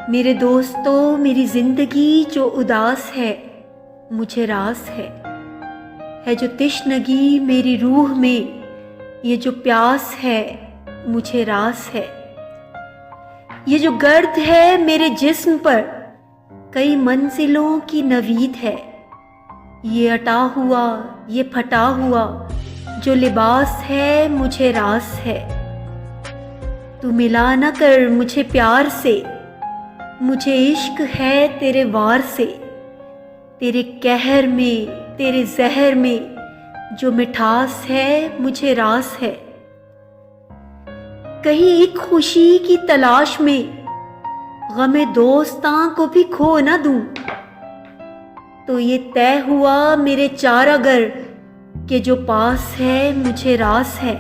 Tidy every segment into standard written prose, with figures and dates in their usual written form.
मेरे दोस्तों, मेरी ज़िंदगी जो उदास है मुझे रास है जो तिश्नगी मेरी रूह में, ये जो प्यास है मुझे रास है। ये जो गर्द है मेरे जिस्म पर कई मंजिलों की नवीद है, ये अटा हुआ ये फटा हुआ जो लिबास है मुझे रास है। तू मिला न कर मुझे प्यार से, मुझे इश्क है तेरे वार से। तेरे कहर में तेरे जहर में जो मिठास है मुझे रास है। कहीं एक खुशी की तलाश में गमे दोस्तां को भी खो न दूं, तो ये तय हुआ मेरे चारागर के जो पास है मुझे रास है।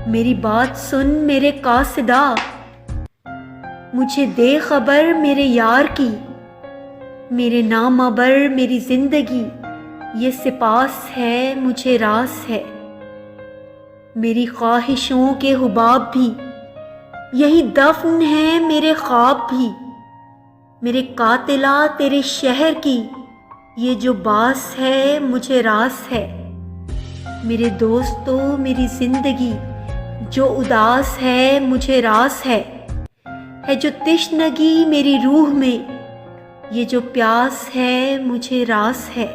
मेरी बात सुन मेरे कासिदा, मुझे दे खबर मेरे यार की। मेरे नामाबर मेरी जिंदगी ये सिपास है मुझे रास है। मेरी ख्वाहिशों के हुबाब भी यही दफन है मेरे ख्वाब भी। मेरे कातिला तेरे शहर की ये जो बास है मुझे रास है। मेरे दोस्तों, मेरी जिंदगी जो उदास है मुझे रास है जो तिश्नगी मेरी रूह में, ये जो प्यास है मुझे रास है।